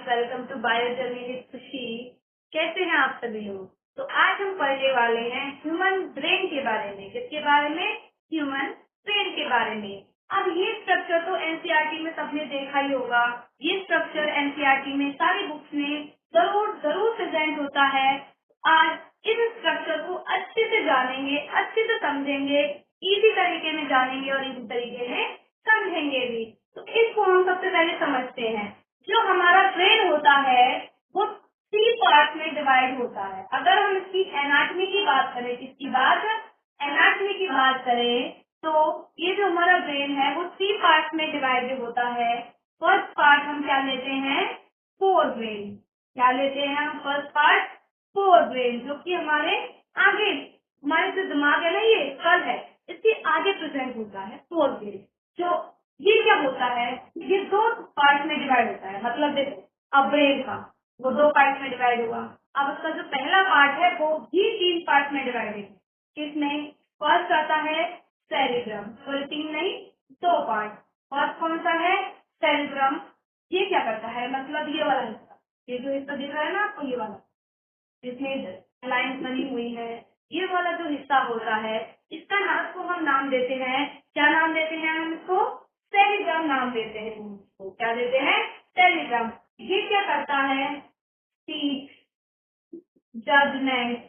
Welcome to bio journey with Khushi. कैसे हैं आप सभी लोग? तो आज हम पढ़ने वाले हैं ह्यूमन ब्रेन के बारे में। किसके बारे में? ह्यूमन ब्रेन के बारे में। अब ये स्ट्रक्चर तो एनसीईआरटी में सबने देखा ही होगा। ये स्ट्रक्चर एनसीईआरटी में सारी बुक्स में जरूर प्रेजेंट होता है। आज इस स्ट्रक्चर को अच्छे से जानेंगे, अच्छे से समझेंगे, इजी तरीके में जानेंगे और इजी तरीके में समझेंगे भी। तो इसको हम सबसे पहले समझते हैं। जो हमारा ब्रेन होता है वो 3 पार्ट में डिवाइड होता है। अगर हम इसकी एनाटॉमी की बात करें, किसकी बात? एनाटॉमी की बात करें तो ये जो हमारा ब्रेन है वो 3 पार्ट में डिवाइड होता है। फर्स्ट पार्ट हम क्या लेते हैं? Fore brain. क्या लेते हैं हम? फर्स्ट पार्ट फोर ब्रेन, जो कि हमारे आगे, हमारे जो दिमाग है ना, ये स्कल है, इसके आगे प्रेजेंट होता है फोर ब्रेन। जो ये क्या होता है? ये 2 पार्ट में डिवाइड होता है। मतलब देखो, अब ब्रेन का वो 2 पार्ट में डिवाइड हुआ। अब उसका जो पहला पार्ट है वो भी 3 पार्ट में डिवाइड है। किसमें? फर्स्ट आता है सेरिब्रम। कोई 3 नहीं, 2 पार्ट। फर्स्ट कौन सा है? सेरिब्रम। ये क्या करता है? मतलब ये वाला हिस्सा, ये जो हिस्सा दिख रहा है ना आपको, ये वाला, जिसमें लाइन बनी हुई है, ये वाला जो हिस्सा होता है, इसका नाम को हम नाम देते हैं, क्या नाम देते हैं हम इसको? सेरिब्रम नाम देते हैं। इसको क्या देते हैं? सेरिब्रम। ये क्या करता है? स्पीच, जजमेंट,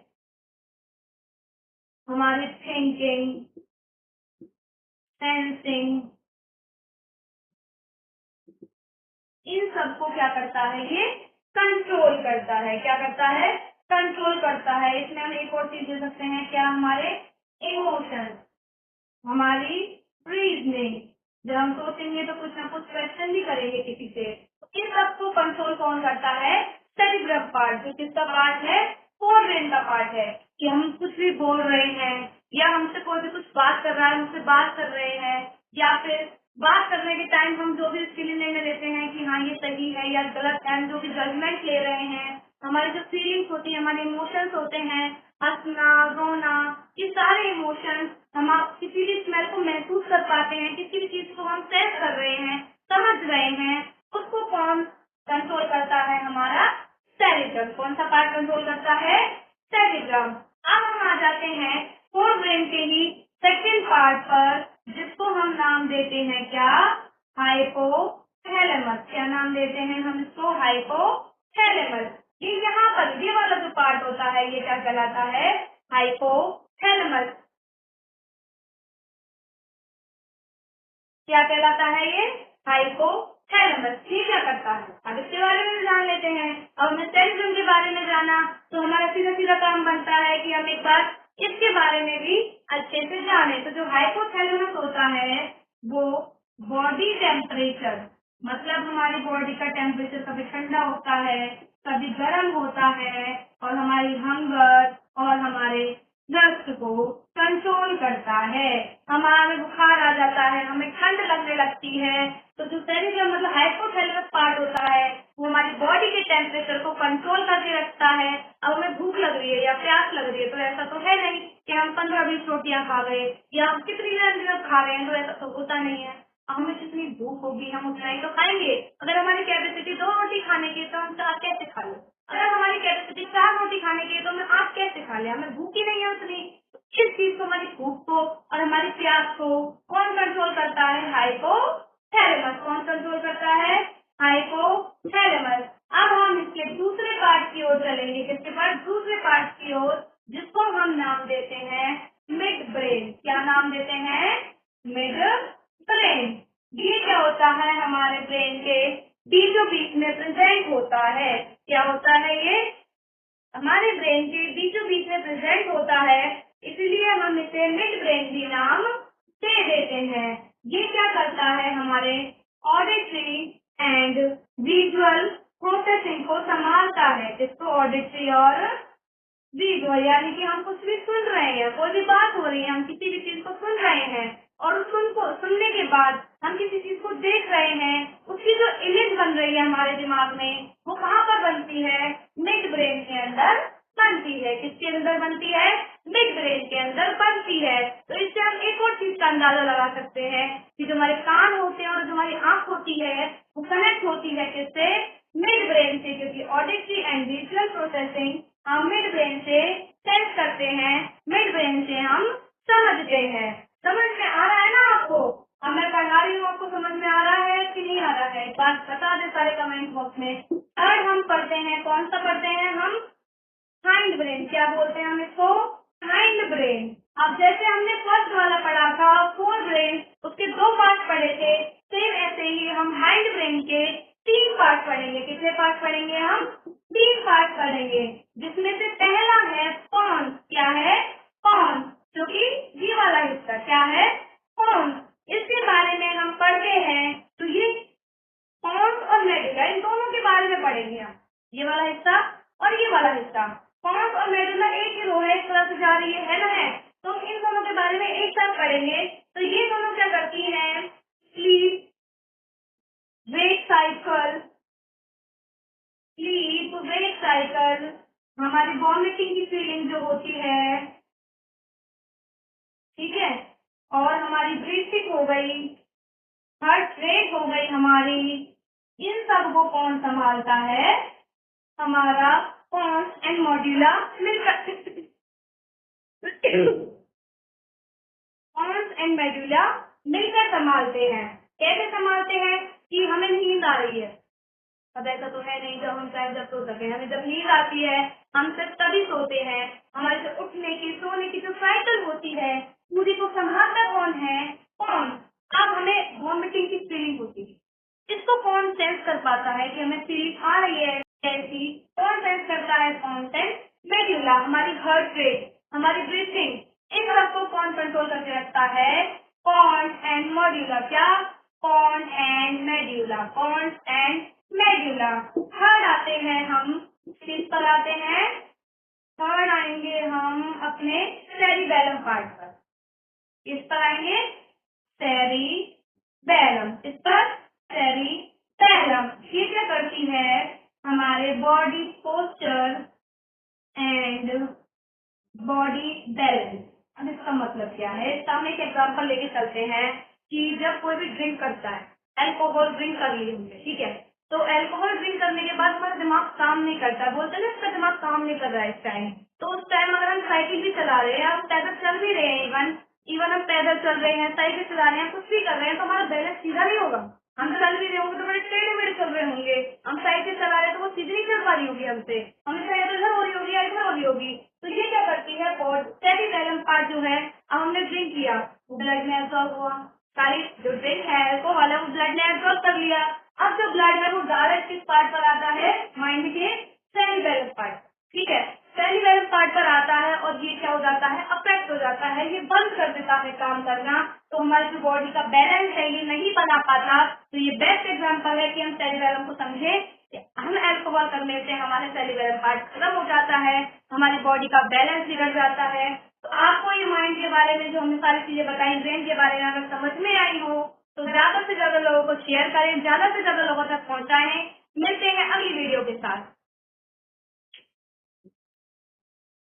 हमारी थिंकिंग, सेंसिंग, इन सबको क्या करता है? ये कंट्रोल करता है। क्या करता है? कंट्रोल करता है। इसमें हम एक और चीज दे सकते हैं, क्या? हमारे इमोशंस, हमारी रीजनिंग, जब हम सोचेंगे तो कुछ ना कुछ क्वेश्चन भी करेंगे किसी से। इन सबको कंट्रोल कौन करता है? सेरिब्रम पार्ट, जो किसका पार्ट है? फोर ब्रेन का पार्ट है। कि हम कुछ भी बोल रहे हैं या हमसे कोई भी कुछ बात कर रहा है, हमसे बात कर रहे हैं, या फिर बात करने के टाइम हम जो भी उसके लिए निर्णय लेते हैं कि हाँ ये सही है या गलत है, हम जो भी जजमेंट ले रहे हैं, हमारी जो फीलिंग्स होती है, हमारे इमोशंस होते हैं, हंसना, रोना, ये सारे इमोशंस हम किसी भी स्मेल को महसूस कर पाते हैं, किसी भी चीज को हम सेंस कर रहे हैं, समझ रहे हैं, उसको कौन कंट्रोल करता है? हमारा सेरिब्रम। कौन सा पार्ट कंट्रोल करता है? सेरिब्रम। अब हम आ जाते हैं फोर ब्रेन के ही सेकेंड पार्ट पर, जिसको हम नाम देते हैं क्या? हाइपोथैलेमस। क्या नाम देते हैं हम इसको? हाइपोथैलेमस। ये यहाँ पर ये वाला जो पार्ट होता है, ये क्या कहलाता है? हाइपोथैलेमस। क्या कहलाता है ये? हाइपोथैलेमस। ये क्या करता है? अब इसके बारे में जान लेते हैं। अब हमें सेरिब्रम के बारे में जाना तो हमारा सीधा सीधा काम बनता है कि हम एक बार इसके बारे में भी अच्छे से जाने। तो जो हाइपोथैलेमस होता है वो बॉडी टेम्परेचर, मतलब हमारी बॉडी का टेम्परेचर कभी ठंडा होता है, कभी गर्म होता है, और हमारी हंगर और हमारे थ्रस्ट को कंट्रोल करता है। हमारे बुखार आ जाता है, हमें ठंड लगने लगती है, तो जो सेरिब्रम मतलब हाइपोथैलेमस पार्ट होता है वो हमारी बॉडी के टेम्परेचर को कंट्रोल करके रखता है। अब हमें भूख लग रही है या प्यास लग रही है, तो ऐसा तो है नहीं कि हम 15-20 रोटियां खा गए या हम कितनी देर खा रहे हैं, तो ऐसा तो होता नहीं है। हमें जितनी भूख होगी हम उतना ही तो खाएंगे। अगर हमारी कैपेसिटी 2 रोटी खाने की तो हम 4 कैसे खा लें? अगर हमारी कैपेसिटी 4 रोटी खाने की है तो हम 8 कैसे खा लें? हमें भूख ही नहीं है उतनी। इस चीज को, हमारी भूख को और हमारी प्यास को कौन कंट्रोल करता है? हाइपोथैलेमस। कौन कंट्रोल करता है? हाइपोथैलेमस। अब हम इसके दूसरे पार्ट की ओर चलेंगे। किसके पार्ट? दूसरे पार्ट की ओर, जिसको हम नाम देते हैं मिड ब्रेन। क्या नाम देते हैं? Mid brain. ये क्या होता है? हमारे ब्रेन के बीचों बीच में प्रेजेंट होता है। क्या होता है? ये हमारे ब्रेन के बीचों बीच में प्रेजेंट होता है, इसलिए हम इसे मिड ब्रेन भी नाम दे देते हैं। ये क्या करता है? हमारे ऑडिटरी एंड विजुअल प्रोसेसिंग को संभालता है। जिसको ऑडिटरी और विजुअल, यानी कि हम कुछ भी सुन रहे हैं, कोई भी बात हो रही है, हम किसी भी चीज को सुन रहे हैं और उस सुनने के बाद हम किसी चीज को देख रहे हैं, उसकी जो इमेज बन रही है हमारे दिमाग में, वो कहाँ पर बनती है? मिड ब्रेन के अंदर बनती है। किसके अंदर बनती है? मिड ब्रेन के अंदर बनती है। तो इससे हम एक और चीज का अंदाजा लगा सकते हैं कि जो हमारे कान होते हैं और जो हमारी आंख होती है वो कनेक्ट होती है किससे? Mid brain auditory and visual processing हम मिड ब्रेन से सेंस करते हैं, मिड ब्रेन से हम समझते हैं। समझ में आ रहा है ना आपको? अब मैं पढ़ा रही हूँ, आपको समझ में आ रहा है कि नहीं आ रहा है? एक बात बता दे सारे कमेंट बॉक्स में। थर्ड हम पढ़ते हैं, कौन सा पढ़ते हैं हम? Hind brain. क्या बोलते हैं हम इसको? Hind brain. अब जैसे हमने फर्स्ट वाला पढ़ा था फोर ब्रेन, उसके 2 पार्ट पढ़े थे, सेम ऐसे ही हम हाइंड ब्रेन के 3 पार्ट पढ़ेंगे। कितने पार्ट पढ़ेंगे हम? 3 पार्ट पढ़ेंगे, जिसमें से पहला है पॉन्स। क्या है? पॉन्स, जो कि ये वाला हिस्सा क्या है? पॉन्स। इसके बारे में हम पढ़ते हैं, तो ये पॉन्स और मेडुला, इन दोनों के बारे में पढ़ेंगे हम। ये वाला हिस्सा और ये वाला हिस्सा, पॉन्स और मेडुला एक ही रो है, एक तरह से जा रही है ना? है तो इन दोनों के बारे में एक साथ पढ़ेंगे। तो ये दोनों क्या करती हैं? Sleep wake cycle, sleep wake cycle, हमारी वॉमिटिंग की फीलिंग जो होती है, ठीक है, और हमारी ब्रीथिंग हो गई, हार्ट रेट हो गई हमारी, इन सब को कौन संभालता है? हमारा पॉन्स एंड मेडुला मिलकर पॉन्स एंड मेडुला मिलकर संभालते हैं। कैसे संभालते हैं? कि हमें नींद आ रही है, अब ऐसा तो है नहीं जब हम चाहे जब सो सके, हमें जब नींद आती है हम सिर्फ तभी सोते हैं। हमारे जो उठने की सोने की जो साइकिल होती है पूरी को संभालता कौन है? कौन? अब हमें वॉमिटिंग की फीलिंग होती है, इसको कौन सेंस कर पाता है कि हमें फीलिंग आ रही है ऐसी? कौन सेंस करता है? कौन सेंस? मेडुला। हमारी हार्ट रेट, हमारी ब्रीथिंग, इन सबको कौन कंट्रोल करके रखता है? Pons and medulla. क्या? Pons and medulla, pons and medulla. Third आते हैं हम, किस पर आते हैं? थर्ड आएंगे हम अपने सेरिबेलम पार्ट पर। किस पर आएंगे? सेरिबेलम। इस पर सेरिबेलम। ये क्या करती है? हमारे body posture and body balance. अब इसका मतलब क्या है? इसका हम एक एग्जाम्पल लेके चलते हैं कि जब कोई भी ड्रिंक करता है, अल्कोहल ड्रिंक कर लिए होंगे, ठीक है, तो अल्कोहल ड्रिंक करने के बाद हमारा दिमाग काम नहीं करता है, बोलते हैं ना इसका दिमाग काम नहीं कर रहा है इस टाइम। तो उस टाइम अगर हम साइकिल भी चला रहे हैं, हम पैदल चल भी रहे हैं, इवन हम पैदल चल रहे हैं, साइकिल चला रहे हैं, कुछ भी कर रहे हैं, तो हमारा बैलेंस सीधा नहीं होगा। हम चल भी रहे होंगे तो बड़े टेढ़े मेढ़े चल रहे होंगे। हम साइकिल चला रहे हैं तो वो सीधी नहीं चल पा रही होगी हमसे, हमेशा या तो इधर हो रही होगी या इधर हो रही होगी। तो ये क्या करती है? सेरिबेलम पार्ट जो है, अब हमने ड्रिंक किया, ब्लड में एब्जॉर्ब हुआ, सारी जो ड्रिंक है अल्कोहल है वो ब्लड ने एब्जॉर्ब कर लिया। अब जो ब्लड है वो डायरेक्ट किस पार्ट पर आता है? माइंड के सेरिबेलम पार्ट, ठीक है, सेरिबेलम पार्ट पर आता है और ये क्या हो जाता है? अफेक्ट हो जाता है, ये बंद कर देता है काम करना। तो हमारी जो बॉडी का बैलेंस है ये नहीं बना पाता। तो ये बेस्ट एग्जांपल है कि हम सेरिबेलम को समझे कि हम अल्कोहल करने से हमारे सेरिबेलम पार्ट खत्म हो जाता है, हमारी बॉडी का बैलेंस बिगड़ जाता है। तो आपको ये माइंड के बारे में जो हमने सारी चीजें बताई, ब्रेन के बारे में अगर समझ में आई हो तो ज्यादा से ज्यादा लोगों को शेयर करें, ज्यादा से ज्यादा लोगों तक पहुंचाएं। मिलते हैं अगली वीडियो के साथ।